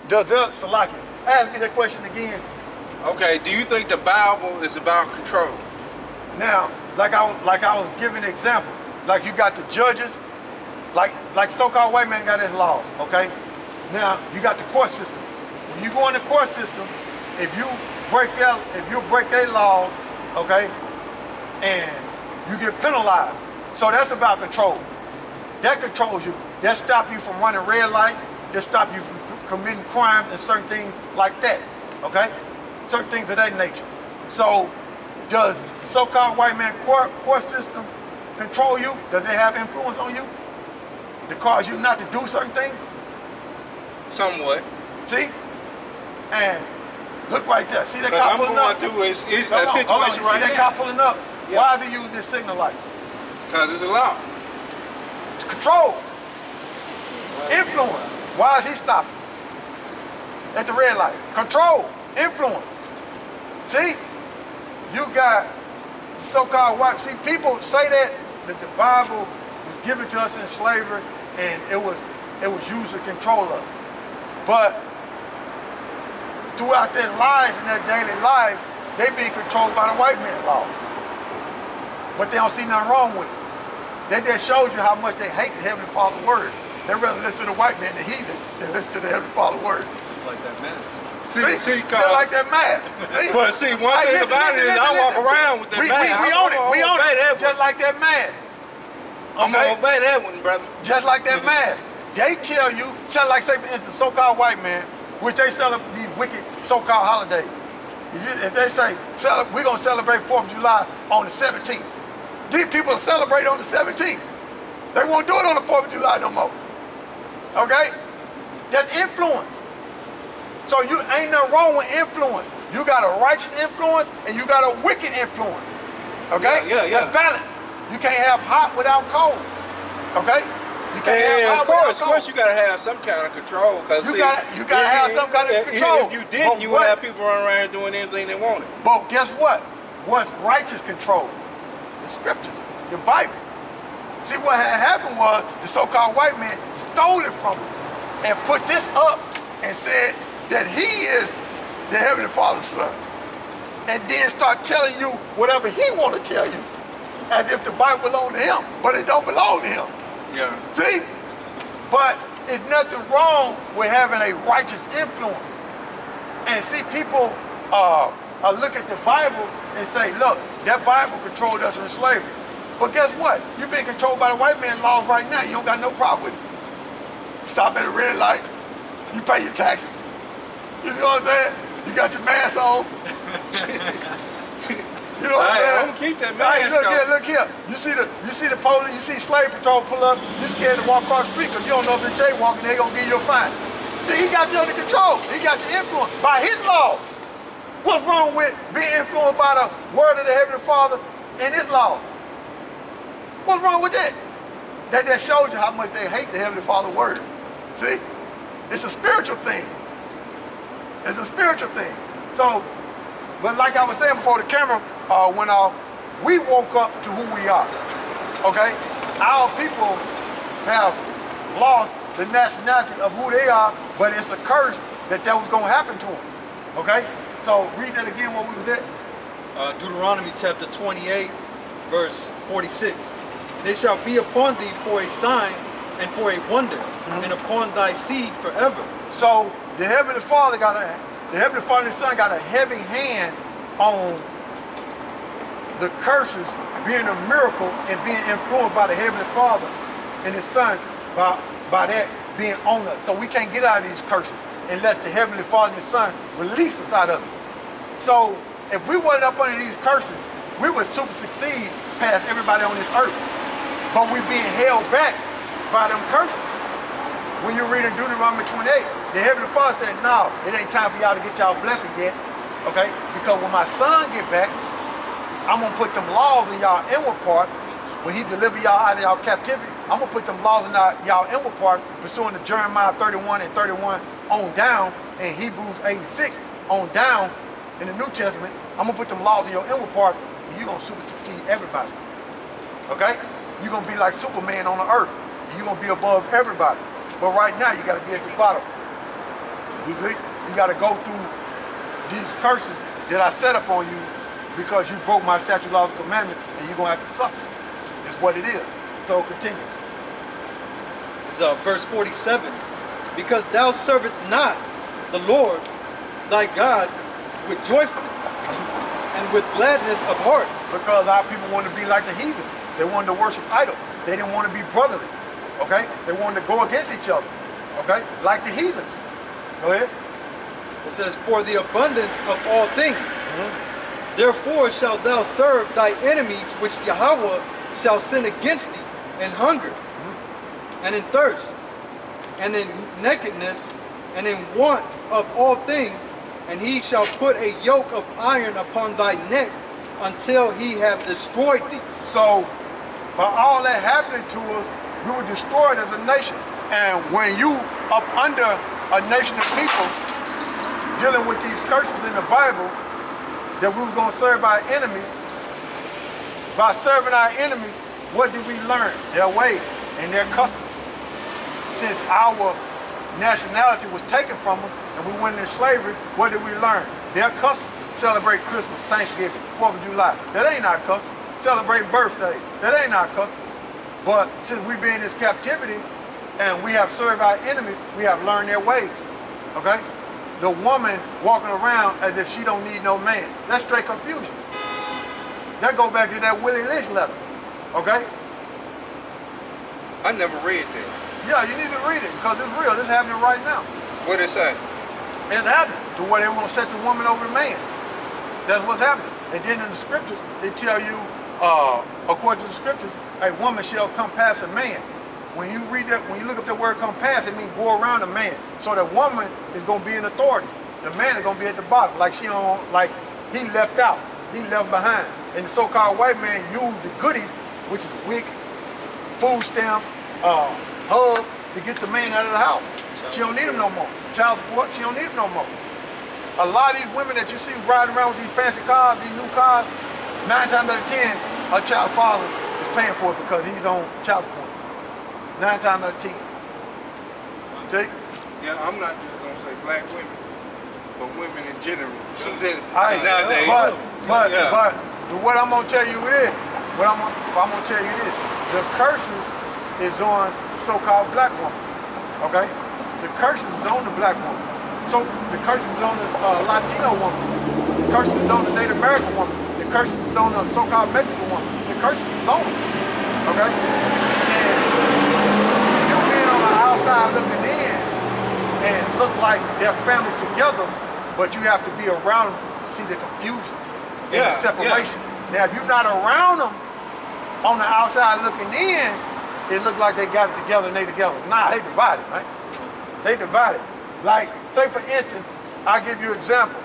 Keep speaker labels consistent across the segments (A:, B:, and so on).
A: Does it, Salaki? Ask me that question again.
B: Okay, do you think the Bible is about control?
A: Now, like I was giving an example, like you got the judges, like so-called white man got his laws, okay? Now, you got the court system. When you go in the court system, if you break their laws, okay, and you get penalized. So that's about control. That controls you. That stop you from running red lights. That stop you from committing crimes and certain things like that, okay? Certain things of that nature. So does so-called white man court system control you? Does it have influence on you to cause you not to do certain things?
B: Somewhat.
A: See? And look right there. See that car pulling up?
B: I'm going through a situation
A: See
B: right
A: that
B: now.
A: car pulling up?
B: Yeah.
A: Why is he using this signal light?
B: Because it's a law.
A: It's control. Influence. Why is he stopping at the red light? Control. Influence. See? You got so-called white. See, people say that the Bible was given to us in slavery and it was used to control us. But throughout their lives and their daily lives, they being controlled by the white man's laws. But they don't see nothing wrong with it. They just showed you how much they hate the Heavenly Father's word. They rather listen to the white man, the heathen, than listen to the Heavenly Father's word.
C: Just like that mask.
A: See, just like that mask. See?
B: But see, one thing about it is I walk around with that mask.
A: We own it. We own it. Just like that mask.
B: I'm going to obey that one, brother.
A: Just like that mask. They tell you, just like, say, for instance, so-called white man, which they celebrate these wicked so-called holidays. If they say, we're going to celebrate 4th of July on the 17th, these people celebrate on the 17th. They won't do it on the 4th of July no more. Okay? That's influence. So you ain't nothing wrong with influence. You got a righteous influence and you got a wicked influence. Okay?
B: Yeah.
A: That's balance. You can't have hot without cold. Okay? You can't have hot without cold. Of course
B: you gotta have some kind of control.
A: You gotta have some kind of control.
B: If you didn't, you would have people running around doing anything they wanted.
A: But guess what? What's righteous control? The scriptures, the Bible. See, what had happened was the so-called white man stole it from us and put this up and said that he is the Heavenly Father's son. And then start telling you whatever he want to tell you as if the Bible belongs to him, but it don't belong to him.
B: Yeah.
A: See? But there's nothing wrong with having a righteous influence. And see, people look at the Bible and say, look, that Bible controlled us in slavery. But guess what? You're being controlled by the white man laws right now. You don't got no problem with it. Stop at a red light. You pay your taxes. You know what I'm saying? You got your mask on. You know what I'm saying?
B: Don't keep that mask on.
A: Look here. You see the police, you see slave patrol pull up, you're scared to walk across the street because you don't know if it's jaywalking, they're going to give you a fine. See, he got you under control. He got you influenced by his law. What's wrong with being influenced by the word of the Heavenly Father and his law? What's wrong with that? That just shows you how much they hate the Heavenly Father's word. See? It's a spiritual thing. It's a spiritual thing. So, but like I was saying before the camera went off, we woke up to who we are. Okay? Our people have lost the nationality of who they are, but it's a curse that was going to happen to them. Okay? So read that again, what we was at.
C: Deuteronomy chapter 28, verse 46. They shall be upon thee for a sign and for a wonder, and upon thy seed forever.
A: So the Heavenly Father and the Son got a heavy hand on the curses being a miracle and being influenced by the Heavenly Father and His Son by that being on us. So we can't get out of these curses unless the Heavenly Father and His Son release us out of it. So if we wasn't up under these curses, we would super succeed past everybody on this earth. But we're being held back by them curses. When you read in Deuteronomy 28, the Heavenly Father said, no, it ain't time for y'all to get y'all blessing yet. Okay? Because when my son get back, I'm going to put them laws in y'all inward parts. When he deliver y'all out of y'all captivity, I'm going to put them laws in y'all inward part, pursuant to Jeremiah 31 and 31 on down, and Hebrews 86 on down in the New Testament. I'm going to put them laws in your inward part, and you're going to super succeed everybody. Okay? You're going to be like Superman on the earth. And you're going to be above everybody. But right now, you got to be at the bottom. You see? You got to go through these curses that I set up on you because you broke my statute, laws, and commandments, and you're going to have to suffer. It's what it is. So continue.
C: It's verse 47. Because thou servest not the Lord thy God with joyfulness and with gladness of heart.
A: Because our people want to be like the heathen. They wanted to worship idols. They didn't want to be brotherly. Okay? They wanted to go against each other. Okay? Like the heathens. Go ahead.
C: It says, for the abundance of all things. Therefore shalt thou serve thy enemies, which Yahweh shall send against thee, in hunger, and in thirst, and in nakedness, and in want of all things, and he shall put a yoke of iron upon thy neck until he have destroyed thee.
A: So, by all that happening to us, we were destroyed as a nation. And when you up under a nation of people dealing with these curses in the Bible, that we were going to serve our enemies, by serving our enemies, what did we learn? Their ways and their customs. Since our nationality was taken from us and we went into slavery, what did we learn? Their customs. Celebrate Christmas, Thanksgiving, 4th of July. That ain't our custom. Celebrate birthdays. That ain't our custom. But since we've been in this captivity and we have served our enemies, we have learned their ways. Okay? The woman walking around as if she don't need no man. That's straight confusion. That go back to that Willie Lynch letter. Okay?
B: I never read that.
A: Yeah, you need to read it because it's real. It's happening right now.
B: What it say?
A: It's happening. To where they won't set the woman over the man. That's what's happening. And then in the scriptures, they tell you, according to the scriptures, a woman shall come past a man. When you read that, when you look up the word come past, it means go around a man. So the woman is going to be in authority. The man is going to be at the bottom, like she don't, like he left out, he left behind. And the so-called white man used the goodies, which is wig, food stamps, hug, to get the man out of the house. She don't need him no more. Child support, she don't need him no more. A lot of these women that you see riding around with these fancy cars, these new cars, 9 times out of 10, her child's father is paying for it because he's on child support. 9 times out of 10. See?
B: Yeah, I'm not just gonna say black women, but women in general.
A: Nowadays. But what I'm gonna tell you is, I'm gonna tell you this: the curses is on the so-called black woman. Okay? The curses is on the black woman. So the curses is on the Latino woman. The curses is on the Native American woman. The curses is on the so-called Mexican woman. The curses is on them. Okay? And you being on the outside looking in and look like their families together, but you have to be around them to see the confusion and the separation. Now, if you're not around them on the outside looking in, it look like they got it together and they together. Nah, they divided, man. They divided. Like, say for instance, I'll give you an example.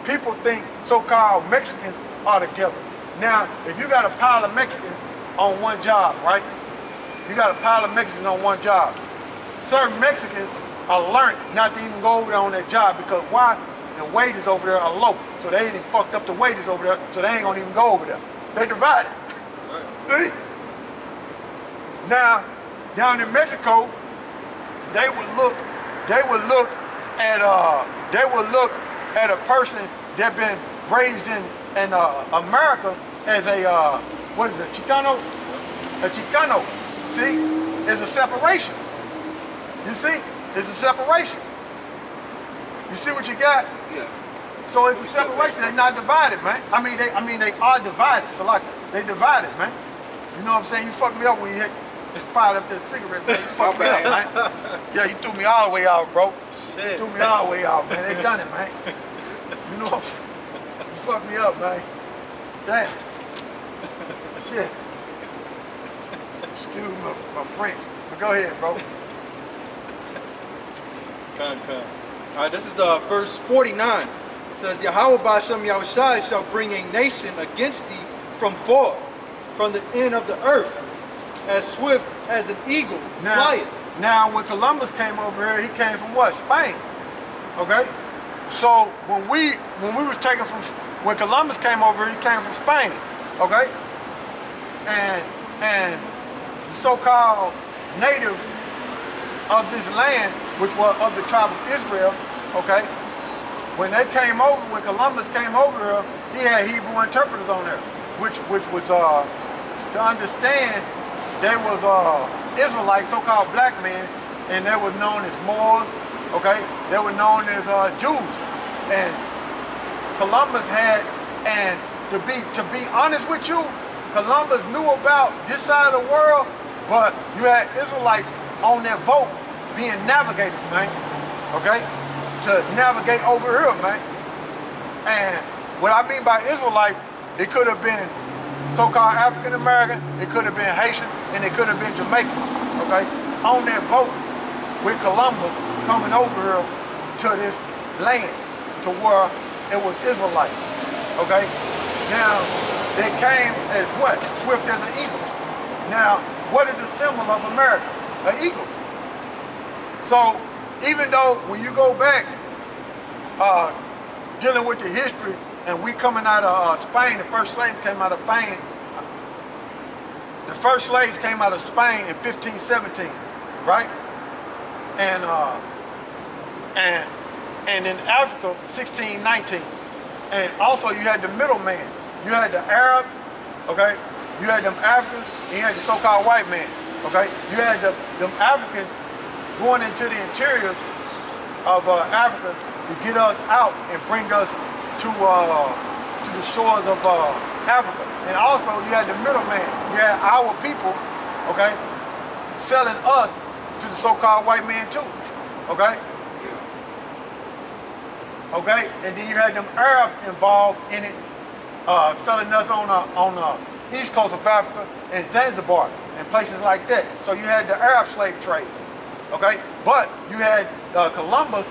A: People think so-called Mexicans are together. Now, if you got a pile of Mexicans on one job, right? You got a pile of Mexicans on one job. Certain Mexicans are learned not to even go over there on that job because why? The wages over there are low. So they ain't fucked up the wages over there, so they ain't gonna even go over there. They divided. See? Now, down in Mexico, they would look at a person that been raised in America as a what is it, Chicano? A Chicano. See? It's a separation. You see? It's a separation. You see what you got?
B: Yeah.
A: So it's a separation. They're not divided, man. I mean they are divided. So like they divided, man. You know what I'm saying? You fucked me up when you fired up that cigarette thing. You fucked me up, man. Yeah, you threw me all the way out, bro.
C: Shit.
A: You threw me all the way out, man. They done it, man. You know what I'm saying? You fucked me up, man. Damn. Shit. Excuse my French. But go ahead, bro.
C: Come. All right, this is verse 49. It says, YAHAWAH YAHAWASHI shall bring a nation against thee from far, from the end of the earth, as swift as an eagle flieth.
A: Now, when Columbus came over here, he came from what? Spain. Okay? So when we was taken from, when Columbus came over, he came from Spain. Okay? And the so-called natives of this land, which were of the tribe of Israel, okay, when they came over, when Columbus came over here, he had Hebrew interpreters on there, which was to understand they was Israelites, so-called black men, and they were known as Moors, okay? They were known as Jews. And Columbus had, and to be honest with you, Columbus knew about this side of the world, but you had Israelites on that boat being navigators, man, okay? To navigate over here, man. And what I mean by Israelites, it could have been so-called African American, it could have been Haitian, and it could have been Jamaican, okay? On that boat with Columbus coming over here to this land to where it was Israelites, okay? Now, they came as what? Swift as an eagle. Now, what is the symbol of America? An eagle. So, even though when you go back, dealing with the history, and we coming out of Spain, the first slaves came out of Spain. The first slaves came out of Spain in 1517, right? And in Africa, 1619. And also you had the middleman. You had the Arabs, okay? You had them Africans, and you had the so-called white man, okay? You had them Africans going into the interior of Africa to get us out and bring us to the shores of Africa. And also you had the middleman. You had our people, okay, selling us to the so-called white man too, okay? Okay, and then you had them Arabs involved in it, selling us on the east coast of Africa and Zanzibar and places like that. So you had the Arab slave trade, okay? But you had Columbus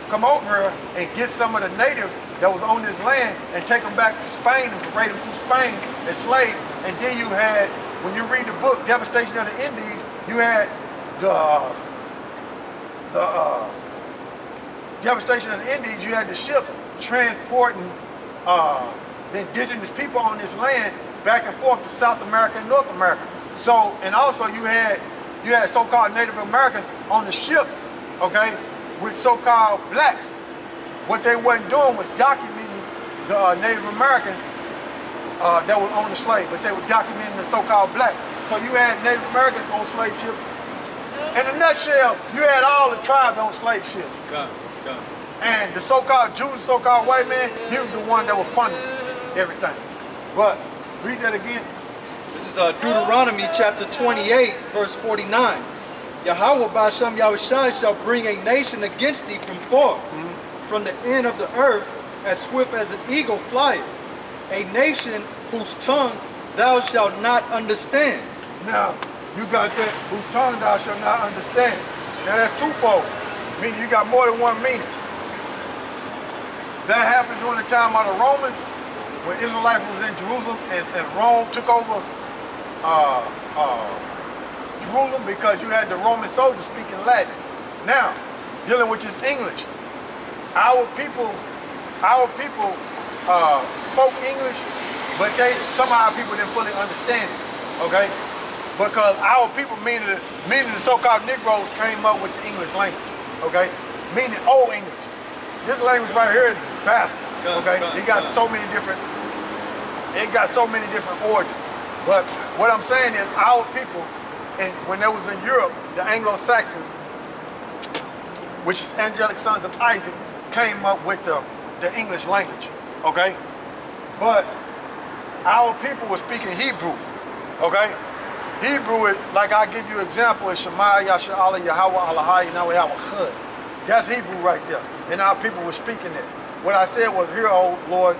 A: come over here and get some of the natives that was on this land and take them back to Spain and parade them through Spain as slaves. And then you had, when you read the book, Devastation of the Indies, you had the Devastation of the Indies, you had the ships transporting the indigenous people on this land back and forth to South America and North America. So, and also you had so-called Native Americans on the ships, okay, with so-called blacks. What they wasn't doing was documenting the Native Americans that were on the slave, but they were documenting the so-called blacks. So you had Native Americans on slave ships. In a nutshell, you had all the tribes on slave ships.
C: God.
A: And the so-called Jews, so-called white man, he was the one that was funding everything. But read that again.
C: This is Deuteronomy chapter 28, verse 49. Yahawah by SHAM YAHAWASHI shall bring a nation against thee from far, from the end of the earth, as swift as an eagle flieth. A nation whose tongue thou shalt not understand.
A: Now, you got that, whose tongue thou shalt not understand. Now that's twofold. Meaning you got more than one meaning. That happened during the time of the Romans, when Israelites was in Jerusalem and Rome took over Jerusalem because you had the Roman soldiers speaking Latin. Now, dealing with this English, our people spoke English, but somehow our people didn't fully understand it, okay? Because our people, meaning the so-called Negroes, came up with the English language, okay? Meaning Old English. This language right here is bastard, okay? It got so many different origins. But what I'm saying is our people, and when they was in Europe, the Anglo-Saxons, which is angelic sons of Isaac, came up with the English language, okay? But our people were speaking Hebrew, okay? Hebrew is, like I give you an example, is Shema, Yasha'Allah, Yahawah, Allahai, Yahawah. That's Hebrew right there. And our people were speaking it. What I said was, hear, O Lord,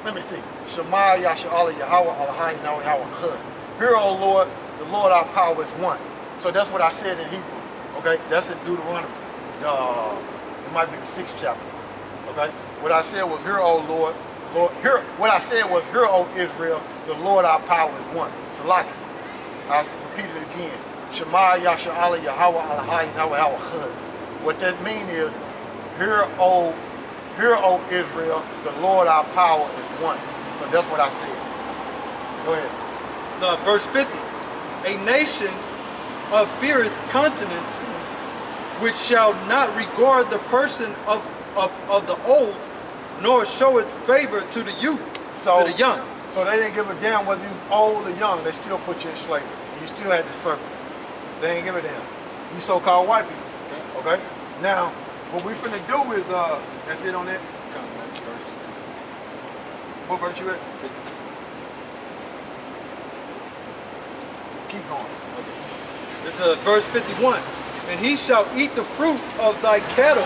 A: let me see. Shema, Yasha'Allah, Yahawah, Allahai, Yahawah. Hear, O Lord, the Lord our power is one. So that's what I said in Hebrew, okay? That's in Deuteronomy. It might be the 6th chapter, okay? What I said was, hear, O Lord, what I said was, hear, O Israel, the Lord our power is one. Salaki. I repeat it again. Shema Yasha'Allah Yahawah Allahai Yahawah. What that means is, hear, O Israel, the Lord our power is one. So that's what I said. Go ahead.
C: Verse 50. A nation feareth continence, which shall not regard the person of the old, nor showeth favor to the youth, to the young.
A: So they didn't give a damn whether you was old or young. They still put you in slavery. You still had to serve. They ain't give a damn. You so-called white people. Okay? Now, what we finna do is, that's it on that? What verse you at? Keep going.
C: This is verse 51. And he shall eat the fruit of thy cattle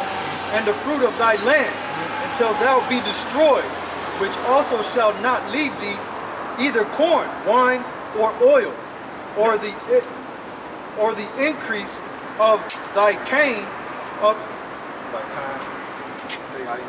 C: and the fruit of thy land until thou be destroyed, which also shall not leave thee either corn, wine, or oil, or the increase of thy cane of
A: Like,